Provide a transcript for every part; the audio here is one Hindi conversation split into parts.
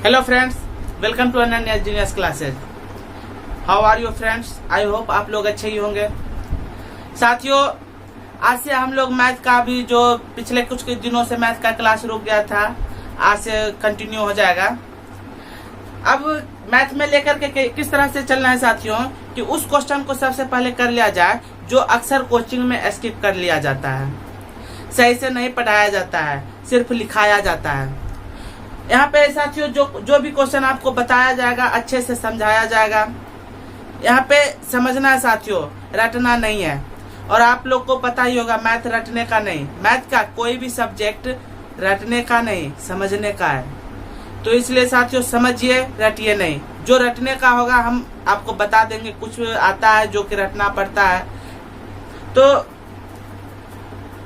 Hello friends, welcome to Ananya Genius Classes. How are you friends? I hope आप लोग अच्छे ही होंगे। साथियों, आज से हम लोग मैथ का भी जो पिछले कुछ दिनों से मैथ का क्लास रुक गया था, आज से कंटिन्यू हो जाएगा। अब मैथ में लेकर के किस तरह से चलना है साथियों कि उस क्वेश्चन को सबसे पहले कर लिया जाए जो अक्सर कोचिंग में स्किप कर लिया जाता है, सही से नहीं पढ़ाया जाता है, सिर्फ लिखाया जाता है। यहाँ पे साथियों जो भी क्वेश्चन आपको बताया जाएगा अच्छे से समझाया जाएगा। यहाँ पे समझना है साथियों, रटना नहीं है। और आप लोग को पता ही होगा मैथ रटने का नहीं, मैथ का कोई भी सब्जेक्ट रटने का नहीं समझने का है। तो इसलिए साथियों समझिए, रटिए नहीं। जो रटने का होगा हम आपको बता देंगे, कुछ आता है जो कि रटना पड़ता है। तो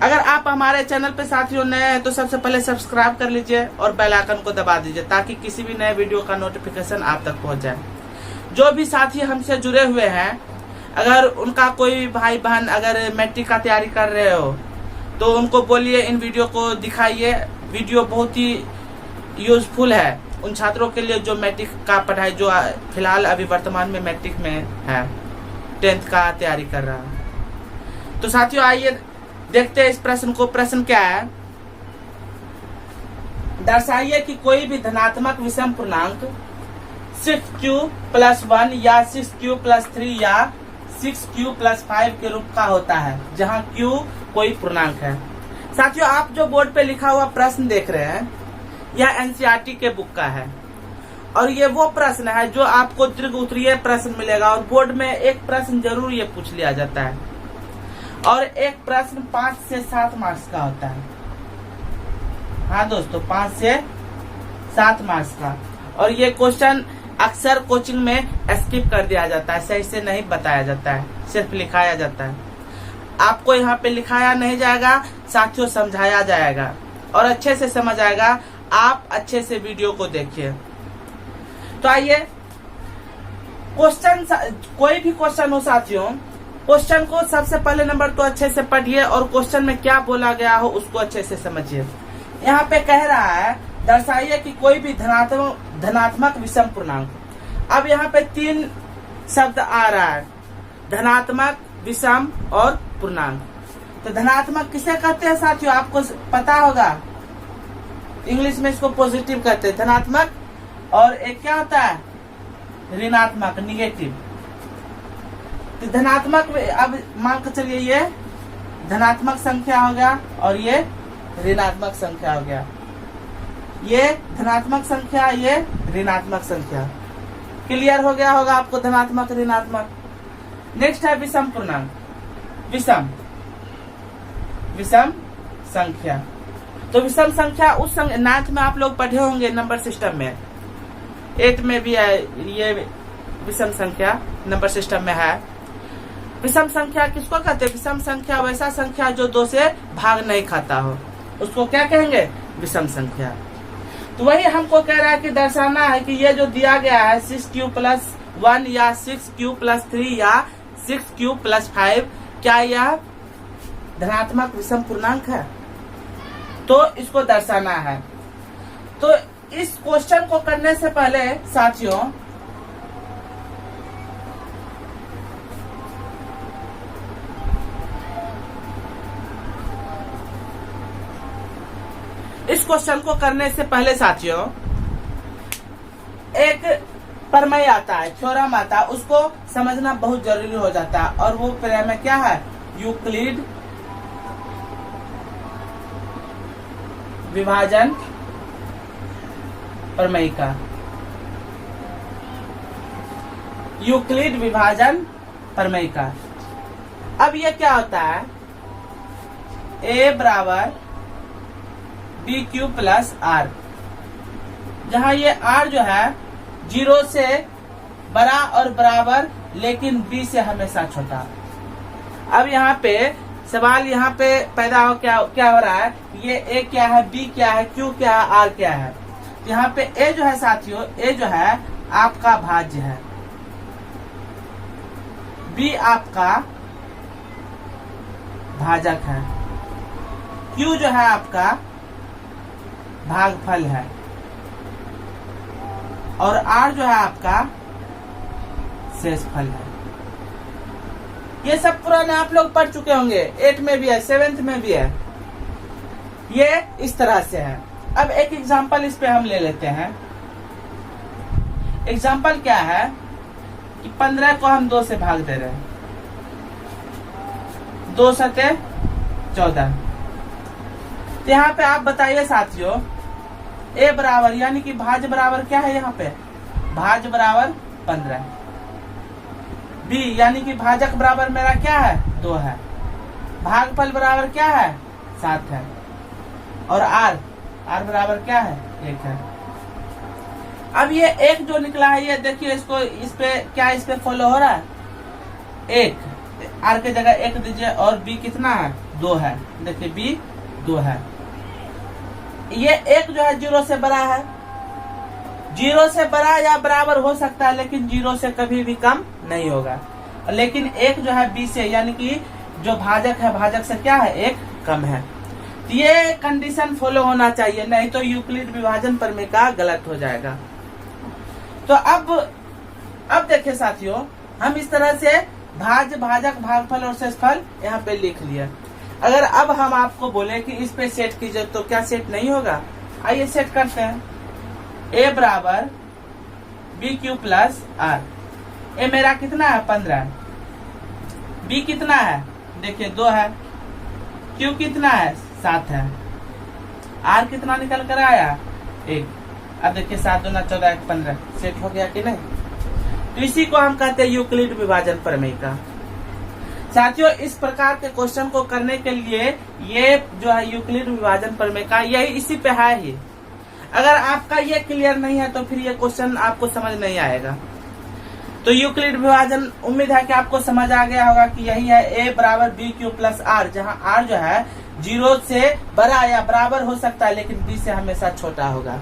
अगर आप हमारे चैनल पे साथियों नए हैं तो सबसे पहले सब्सक्राइब कर लीजिए और बेल आइकन को दबा दीजिए ताकि किसी भी नए वीडियो का नोटिफिकेशन आप तक पहुंच जाए। जो भी साथी हमसे जुड़े हुए हैं, अगर उनका कोई भाई बहन अगर मैट्रिक का तैयारी कर रहे हो तो उनको बोलिए इन वीडियो को दिखाइए। वीडियो बहुत ही यूजफुल है उन छात्रों के लिए जो मैट्रिक का पढ़ाई, जो फिलहाल अभी वर्तमान में मैट्रिक में है, 10th का तैयारी कर रहा है। तो साथियों आइए देखते हैं इस प्रश्न को। प्रश्न क्या है? दर्शाइए कि कोई भी धनात्मक विषम पूर्णांक 6q+1 या 6q+3 या 6q+5 के रूप का होता है, जहां q कोई पूर्णांक है। साथियों आप जो बोर्ड पे लिखा हुआ प्रश्न देख रहे हैं यह एनसीईआरटी के बुक का है और ये वो प्रश्न है जो आपको दीर्घ उत्तरीय प्रश्न मिलेगा और बोर्ड में एक प्रश्न जरूर ये पूछ लिया जाता है और एक प्रश्न 5 से 7 मार्क्स का होता है। हाँ दोस्तों, 5 से 7 मार्क्स का। और ये क्वेश्चन अक्सर कोचिंग में स्किप कर दिया जाता है, सही से नहीं बताया जाता है, सिर्फ लिखाया जाता है। आपको यहाँ पे लिखाया नहीं जाएगा साथियों, समझाया जाएगा और अच्छे से समझ आएगा। आप अच्छे से वीडियो को देखिए। तो आइए क्वेश्चन, कोई भी क्वेश्चन हो साथियों, क्वेश्चन को सबसे पहले नंबर तो अच्छे से पढ़िए और क्वेश्चन में क्या बोला गया हो उसको अच्छे से समझिए। यहाँ पे कह रहा है दर्शाइए कि कोई भी धनात्मक विषम पूर्णांक। अब यहाँ पे 3 शब्द आ रहा है, धनात्मक, विषम और पूर्णांक। तो धनात्मक किसे कहते हैं साथियों, आपको पता होगा, इंग्लिश में इसको पॉजिटिव कहते हैं धनात्मक। और एक क्या होता है ऋणात्मक, निगेटिव। तो धनात्मक, अब मान के चलिए ये धनात्मक संख्या हो गया और ये ऋणात्मक संख्या हो गया। ये धनात्मक संख्या, ये ऋणात्मक संख्या। क्लियर हो गया होगा आपको धनात्मक ऋणात्मक। नेक्स्ट है विषम पूर्णांक, विषम संख्या। तो विषम संख्या उस 9th में आप लोग पढ़े होंगे नंबर सिस्टम में, 8 में भी है ये विषम संख्या, नंबर सिस्टम में है। विषम संख्या किसको कहते हैं? विषम संख्या वैसा संख्या जो 2 से भाग नहीं खाता हो, उसको क्या कहेंगे? विषम संख्या। तो वही हमको कह रहा है कि दर्शाना है कि ये जो दिया गया है 6q+1 या 6q+3 या 6q+5, क्या यह धनात्मक विषम पूर्णांक है? तो इसको दर्शाना है। तो इस क्वेश्चन को करने से पहले साथियों एक प्रमेय आता है, थ्योरम आता है, उसको समझना बहुत जरूरी हो जाता है। और वो प्रमेय क्या है? यूक्लिड विभाजन प्रमेय का, यूक्लिड विभाजन प्रमेय का। अब ये क्या होता है? A बराबर BQ+R, जहां ये R जो है 0 से बड़ा और बराबर लेकिन B से हमेशा छोटा। अब यहाँ पे सवाल यहाँ पे पैदा हो क्या हो रहा है? ये A क्या है, B क्या है, Q क्या है, R क्या है? यहाँ पे A जो है साथियों, A जो है आपका भाज्य है, B आपका भाजक है, Q जो है आपका भागफल है। और r जो है आपका शेषफल है। ये सब पुराने आप लोग पढ़ चुके होंगे, 8 में भी है, 7th में भी है। ये इस तरह से है। अब एक एग्जांपल इस पे हम ले लेते हैं। एग्जांपल क्या है कि 15 को हम 2 से भाग दे रहे हैं, 2 सते 14। तो यहाँ पे आप बताइए साथियों, a बराबर यानी कि भाज्य बराबर क्या है, यहाँ पे भाज्य बराबर 15, b यानी कि भाजक बराबर मेरा क्या है 2 है, भागफल बराबर क्या है 7 है, और r बराबर क्या है 1 है। अब ये 1 जो निकला है, ये देखिए इसको, इस पे फॉलो हो रहा है 1, r के जगह 1 दीजिए, और b कितना है 2 है। देखिए b 2 है। ये 1 जो है 0 से बड़ा है, 0 से बड़ा या बराबर हो सकता है, लेकिन 0 से कभी भी कम नहीं होगा। लेकिन 1 जो है b से यानी कि जो भाजक है, भाजक से क्या है 1 कम है। तो ये कंडीशन फॉलो होना चाहिए, नहीं तो यूक्लिड विभाजन प्रमेय का गलत हो जाएगा। तो अब देखिए साथियों, हम इस तरह से भाज्य, भाजक, भागफल और शेषफल यहाँ पे लिख लिया। अगर अब हम आपको बोले कि इस पे सेट कीजिए, तो क्या सेट नहीं होगा? आइए सेट करते हैं। a बराबर BQ प्लस R। a मेरा कितना है 15, b कितना है देखिए 2 है, q कितना है 7 है, r कितना निकल कर आया 1। अब देखिए 7 दूना 14 1 15, सेट हो गया कि नहीं? तो इसी को हम कहते हैं यूक्लिड विभाजन प्रमेय का। साथियों, इस प्रकार के क्वेश्चन को करने के लिए ये जो है यूक्लिड विभाजन प्रमेय का, यही इसी पे है ही। अगर आपका ये क्लियर नहीं है तो फिर ये क्वेश्चन आपको समझ नहीं आएगा। तो यूक्लिड विभाजन उम्मीद है कि आपको समझ आ गया होगा कि यही है a बराबर BQ प्लस R, जहाँ R जो है 0 से बड़ा या बराबर हो सकता है, लेकिन b से हमेशा छोटा होगा।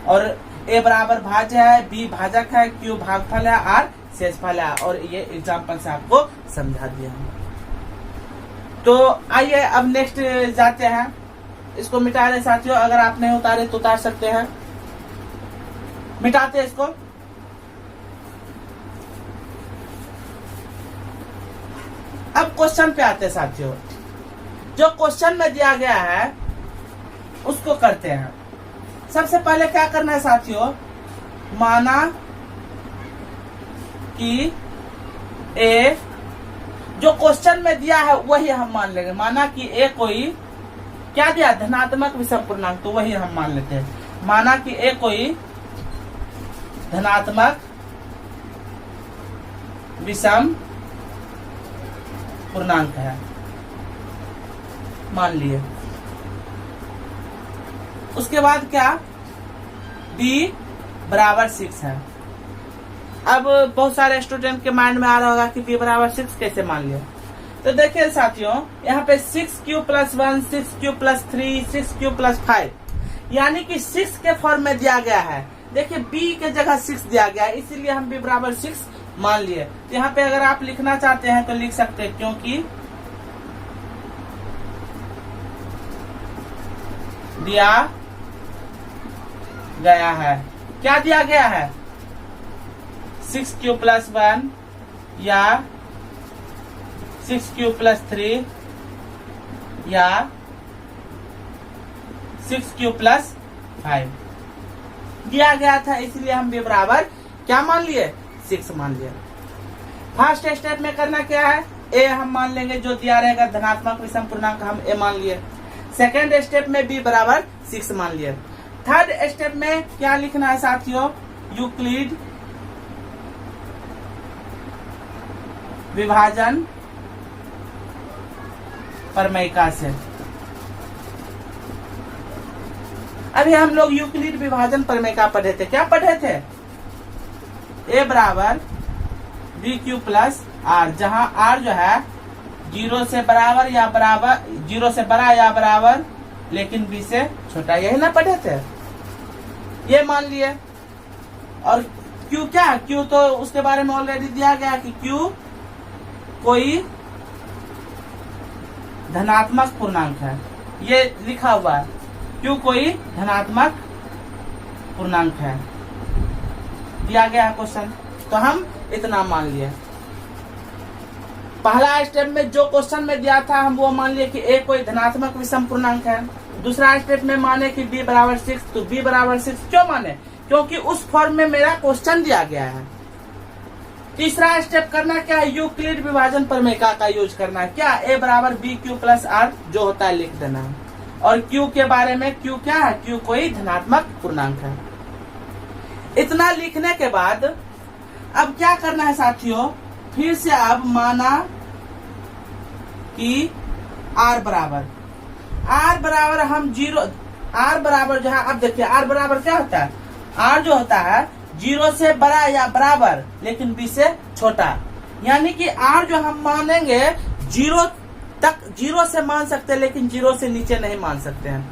और a बराबर भाज्य है, b भाजक है, q भागफल है, r शेषफल है। और ये एग्जाम्पल से आपको समझा दिया है। तो आइए अब नेक्स्ट जाते हैं। इसको मिटा रहे साथियों, अगर आप नहीं उतारे तो उतार सकते हैं। मिटाते हैं इसको। अब क्वेश्चन पे आते हैं साथियों। जो क्वेश्चन में दिया गया है उसको करते हैं। सबसे पहले क्या करना है साथियों, माना कि a जो क्वेश्चन में दिया है वही हम मान लेंगे। माना कि a कोई क्या दिया, धनात्मक विषम पूर्णांक, तो वही हम मान लेते हैं। माना कि a कोई धनात्मक विषम पूर्णांक है, मान लिए। उसके बाद क्या, b बराबर 6 है। अब बहुत सारे स्टूडेंट के माइंड में आ रहा होगा कि b बराबर 6 कैसे मान लिया। तो देखिए साथियों, यहाँ पे 6q plus 1, 6q plus 3, 6q plus 5, यानी कि 6 के फॉर्म में दिया गया है। देखिए b के जगह 6 दिया गया है, इसीलिए हम b बराबर 6 मान लिए। तो यहाँ पे अगर आप लिखना चाहते हैं तो लिख सकते हैं, क्योंकि दिया गया है। क्या दिया गया है, 6q प्लस 1 या 6q प्लस 3 या 6q प्लस 5 दिया गया था, इसलिए हम b बराबर क्या मान लिए, 6 मान लिए। फर्स्ट स्टेप में करना क्या है, a हम मान लेंगे, जो दिया रहेगा धनात्मक विषम पूर्णांक हम a मान लिए। सेकेंड स्टेप में b बराबर 6 मान लिए। थर्ड स्टेप में क्या लिखना है साथियों, यूक्लिड विभाजन प्रमेय से। अभी हम लोग यूक्लिड विभाजन प्रमेय का पढ़े थे। क्या पढ़े थे, a बराबर BQ प्लस R, जहां R जो है 0 से बराबर या बराबर, 0 से बड़ा या बराबर, लेकिन b से छोटा, यही ना पढ़े थे। ये मान लिए। और q क्या, q तो उसके बारे में ऑलरेडी दिया गया कि q कोई धनात्मक पूर्णांक है, ये लिखा हुआ है, q कोई धनात्मक पूर्णांक है। दिया गया है क्वेश्चन, तो हम इतना मान लिए। पहला स्टेप में जो क्वेश्चन में दिया था हम वो मान लिए कि a कोई धनात्मक विषम पूर्णांक है। दूसरा स्टेप में माने कि b बराबर 6, तो b बराबर 6 क्यों माने? क्योंकि उस फॉर्म में मेरा क्वेश्चन दिया गया है। तीसरा स्टेप करना क्या है? यूक्लिड विभाजन प्रमेय का यूज करना है। क्या? a बराबर b क्यू प्लस r जो होता है लिख देना है। और q के बारे में, q क्या है? q कोई धनात्मक पूर्णांक है। इतना लिखने के बाद अब क्या करना है साथियों? फिर से अब माना कि r बराबर हम 0, r बराबर जो है, अब देखिए r बराबर क्या होता है? r जो होता है 0 से बड़ा या बराबर लेकिन b से छोटा, यानी कि r जो हम मानेंगे 0 तक, 0 से मान सकते हैं लेकिन 0 से नीचे नहीं मान सकते हैं।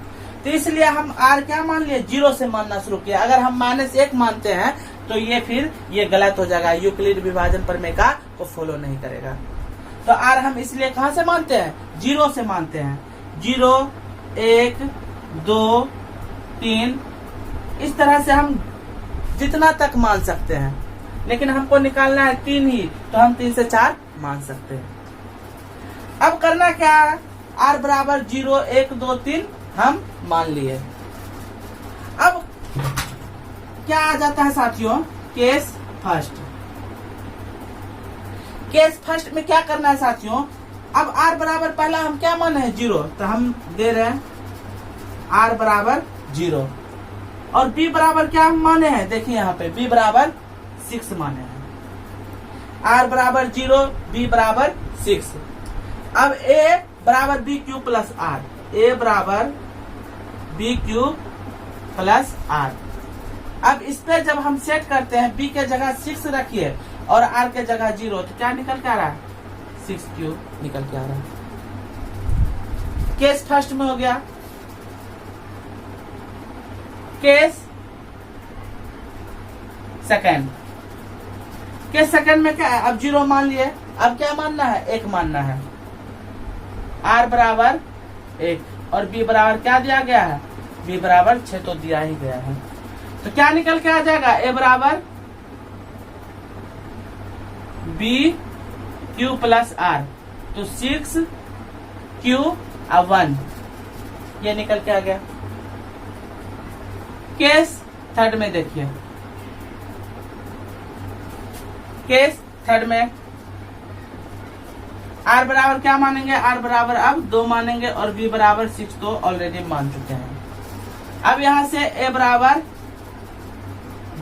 तो इसलिए हम r क्या मान लिए? 0 से मानना शुरू किया। अगर हम -1 मानते हैं तो ये फिर ये गलत हो जाएगा, यूक्लिड विभाजन प्रमेय का को फॉलो नहीं करेगा। तो r हम इसलिए कहां से मानते हैं? 0 से मानते हैं। 0, 1, 2, 3, इस तरह से हम जितना तक मान सकते हैं, लेकिन हमको निकालना है 3 ही, तो हम 3 से 4 मान सकते हैं। अब करना क्या है? r बराबर 0, 1, 2, 3 हम मान लिए। अब क्या आ जाता है साथियों? Case first. केस फर्स्ट में क्या करना है साथियों? अब r बराबर पहला हम क्या माने हैं? 0, तो हम दे रहे हैं r बराबर 0। और b बराबर क्या हम माने हैं? देखिए यहाँ पे b बराबर 6 माने हैं। r बराबर 0, b बराबर 6। अब a बराबर b Q plus r, a बराबर b क्यू प्लस r। अब इस पे जब हम सेट करते हैं, b के जगह 6 रखिए और r के जगह 0, तो क्या निकल के आ रहा है? 6 निकल के आ रहा है। केस फर्स्ट में हो गया। Case second. केस सेकंड में क्या है? अब 0 मान लिए, अब क्या मानना है? 1 मानना है। r बराबर 1 और b बराबर क्या दिया गया है? b बराबर 6 तो दिया ही गया है। तो क्या निकल के आ जाएगा? a बराबर b क्यू प्लस r, तो 6 क्यू और 1 ये निकल के आ गया। केस थर्ड में देखिए, केस थर्ड में r बराबर क्या मानेंगे? r बराबर अब 2 मानेंगे और b बराबर 6 तो ऑलरेडी मान चुके हैं। अब यहां से a बराबर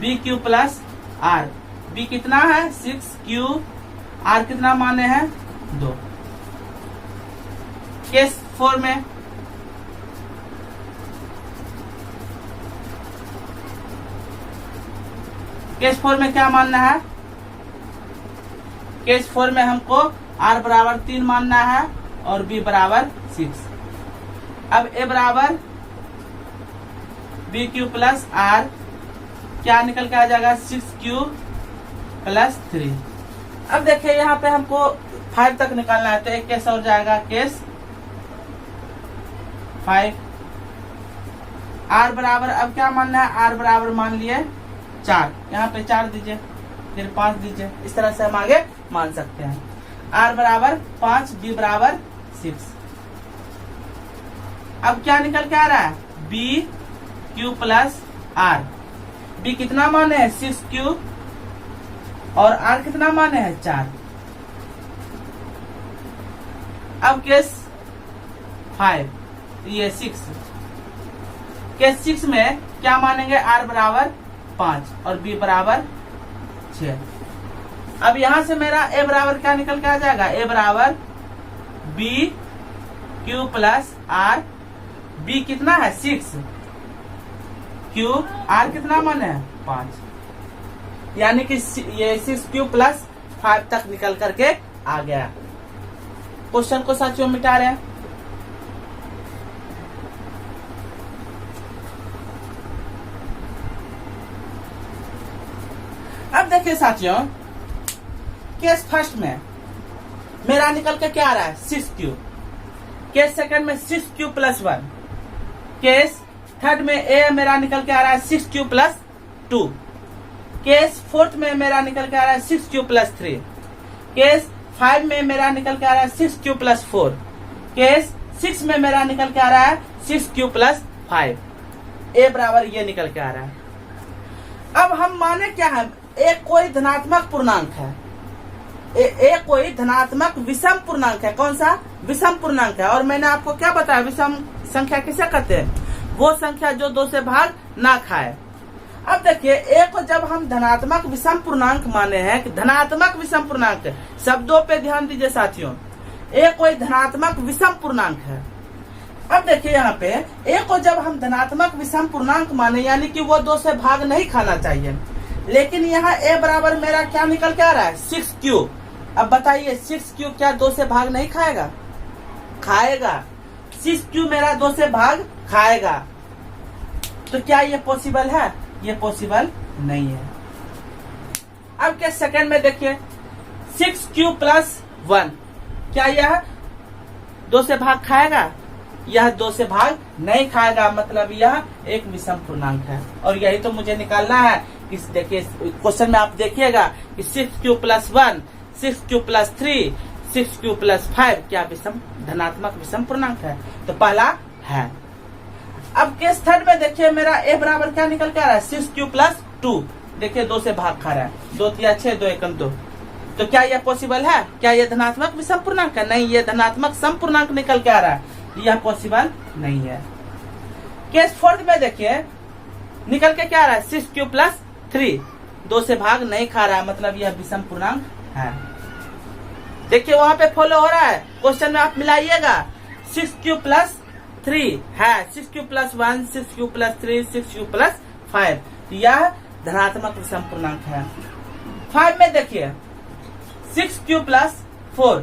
b Q plus r, b कितना है? 6 क्यू, r कितना माने हैं? 2। केस 4 में केस 4 में क्या मानना है? केस 4 में हमको r बराबर 3 मानना है और b बराबर 6। अब a बराबर b क्यू प्लस r क्या निकल के आ जाएगा? 6q plus 3। अब देखिए यहाँ पे हमको 5 तक निकालना है, तो एक केस और जाएगा, केस 5। r बराबर अब क्या मानना है? r बराबर मान लिए 4, यहाँ पे 4 दीजिए, फिर 5 दीजिए, इस तरह से हम आगे मान सकते हैं। r बराबर 5, b बराबर 6। अब क्या निकल के आ रहा है? b Q plus r, b कितना माने हैं? 6q और r कितना माने हैं? 4। अब केस 5, ये 6। केस 6 में क्या मानेंगे? r बराबर 5 और b बराबर 6। अब यहां से मेरा a बराबर क्या निकल के आ जाएगा? a बराबर b Q plus r, b कितना है? 6 क्यू, r कितना माने है? 5, यानी कि ये 6q प्लस 5 तक निकल करके आ गया। क्वेश्चन को साथियों मिटा रहे हैं। अब देखिए साथियों, केस फर्स्ट में मेरा निकल के क्या आ रहा है? 6q। केस सेकंड में 6q प्लस 1। केस थर्ड में a मेरा निकल के आ रहा है 6q प्लस 2। केस 4 में मेरा निकल के आ रहा है 6q प्लस 3। केस 5 में मेरा निकल के आ रहा है 6q प्लस 4। केस 6 में मेरा निकल के आ रहा है 6q प्लस 5। ए बराबर ये निकल के आ रहा है। अब हम माने क्या है, एक कोई धनात्मक पूर्णांक है, एक कोई धनात्मक विषम पूर्णांक है। कौन सा? विषम पूर्णांक है। और मैंने आपको क्या बताया, विषम संख्या किसे कहते हैं? वो संख्या जो 2 से भाग ना खाए। अब देखिए, एक को जब हम धनात्मक विषम पूर्णांक माने हैं, कि धनात्मक विषम पूर्णांक, शब्दों पे ध्यान दीजिए साथियों, एक कोई धनात्मक विषम पूर्णांक है। अब देखिए यहाँ पे एक को जब हम धनात्मक विषम पूर्णांक माने, यानी कि वो 2 से भाग नहीं खाना चाहिए, लेकिन यहाँ ए बराबर मेरा क्या निकल के आ रहा है? 6q। अब बताइए 6q क्या 2 से भाग नहीं खाएगा? खाएगा। 6q मेरा 2 से भाग खाएगा। तो क्या ये पॉसिबल है? ये पॉसिबल नहीं है। अब क्या सेकंड में देखिए, 6q प्लस 1, क्या यह 2 से भाग खाएगा? यह 2 से भाग नहीं खाएगा, मतलब यह एक विषम पूर्णांक है। और यही तो मुझे निकालना है। इस देखिए क्वेश्चन में आप देखिएगा कि 6q plus 1, 6q plus 3, 6q plus 5 क्या विषम धनात्मक विषम पूर्णांक है? तो पहला है। अब केस थर्ड में देखिए, मेरा ए बराबर क्या निकल के आ रहा है? 6q plus 2। देखिए 2 से भाग खा रहा है, 2 3 6, 2 1 2। तो क्या यह पॉसिबल है? क्या यह धनात्मक विषम पूर्णांक है? नहीं, ये धनात्मक सम पूर्णांक निकल के आ रहा है, यह पॉसिबल नहीं है। केस फोर्थ में देखिए, निकल के क्या आ रहा है? 6q प्लस 3, 2 से भाग नहीं खा रहा है, मतलब यह विषम पूर्णांक है। देखिए वहां पे फॉलो हो रहा है, क्वेश्चन में आप मिलाइएगा। 6q प्लस 3 है, 6q plus 1, 6q plus 3, 6q plus 5, यह धनात्मक विषम पूर्णांक है। 5 में देखिए 6q प्लस 4,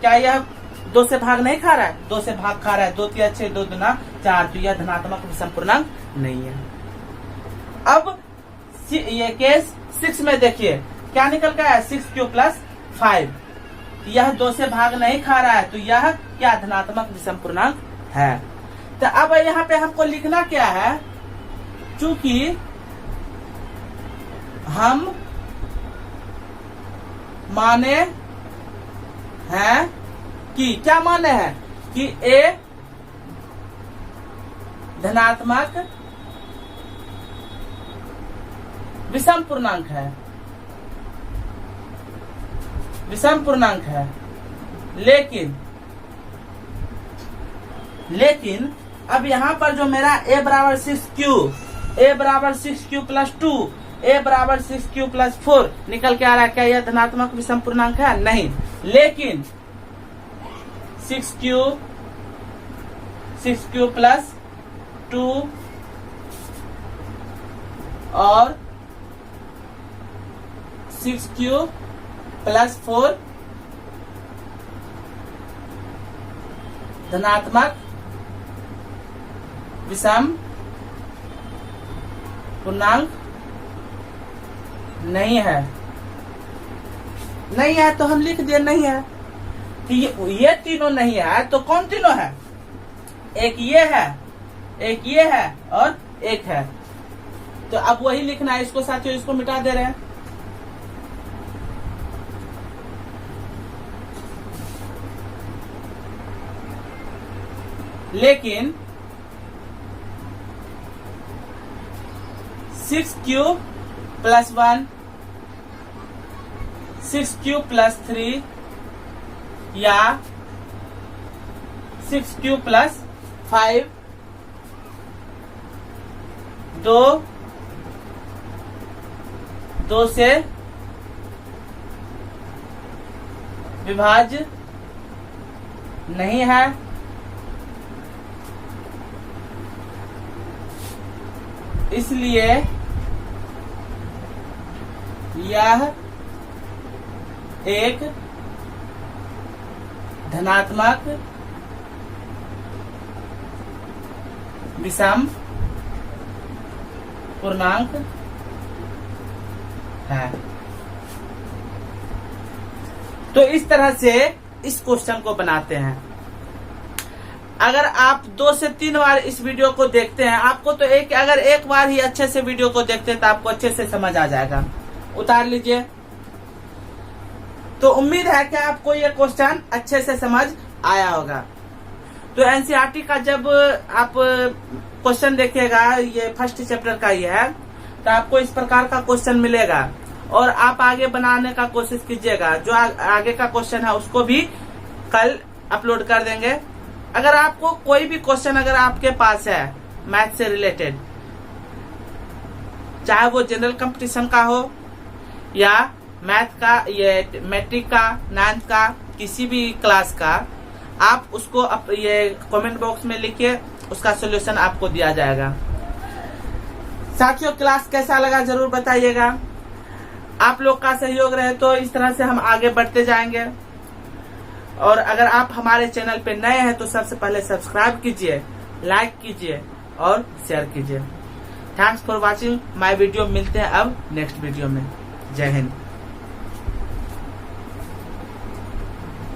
क्या यह 2 से भाग नहीं खा रहा है? 2 से भाग खा रहा है, 2 3 6, 2 2 4, तो यह धनात्मक विषम पूर्णांक नहीं है। अब ये केस 6 में देखिए क्या निकल का है? 6q प्लस 5, यह 2 से भाग नहीं खा रहा है, तो यह क्या धनात्मक विषम पूर्णांक है। तो अब यहाँ पे हमको लिखना क्या है, चूंकि हम माने हैं कि, क्या माने हैं कि ए धनात्मक विषम पूर्णांक है, विषम पूर्णांक है। लेकिन अब यहाँ पर जो मेरा a बराबर 6q, a बराबर 6q प्लस 2, a बराबर 6q प्लस 4 निकल के आ रहा है, क्या यह धनात्मक विषम पूर्णांक है? नहीं। लेकिन 6q प्लस 2 और 6q प्लस 4 धनात्मक विषम पूर्णांक नहीं है। नहीं है तो हम लिख दिए नहीं है। तो ये तीनों नहीं है, तो कौन तीनों है? एक ये है, एक ये है और एक है। तो अब वही लिखना है, इसको साथियों इसको मिटा दे रहे हैं। लेकिन 6q प्लस 1, 6q प्लस 3 या 6q प्लस 5 दो से विभाज्य नहीं है। इसलिए यह एक धनात्मक विषम पूर्णांक है। तो इस तरह से इस क्वेश्चन को बनाते हैं। अगर आप 2 से 3 बार इस वीडियो को देखते हैं, आपको तो अगर एक बार ही अच्छे से वीडियो को देखते हैं तो आपको अच्छे से समझ आ जाएगा। उतार लीजिए। तो उम्मीद है कि आपको ये क्वेश्चन अच्छे से समझ आया होगा। तो एनसीईआरटी का जब आप क्वेश्चन देखिएगा, ये फर्स्ट चैप्टर का ही है, तो आपको इस प्रकार का क्वेश्चन मिलेगा और आप आगे बनाने का कोशिश कीजिएगा। जो आगे का क्वेश्चन है उसको भी कल अपलोड कर देंगे। अगर आपको कोई भी क्वेश्चन अगर आपके पास है मैथ से रिलेटेड, चाहे वो जनरल कंपटीशन का हो या मैथ का, ये मैट्रिक का, 9th का, किसी भी क्लास का, आप उसको ये कमेंट बॉक्स में लिखिए, उसका सॉल्यूशन आपको दिया जाएगा। साथियों, क्लास कैसा लगा जरूर बताइएगा। आप लोग का सहयोग रहे तो इस तरह से हम आगे बढ़ते जाएंगे। और अगर आप हमारे चैनल पे नए हैं तो सबसे पहले सब्सक्राइब कीजिए, लाइक कीजिए और शेयर कीजिए। Thanks for watching my video. मिलते हैं अब नेक्स्ट वीडियो में। जय हिंद।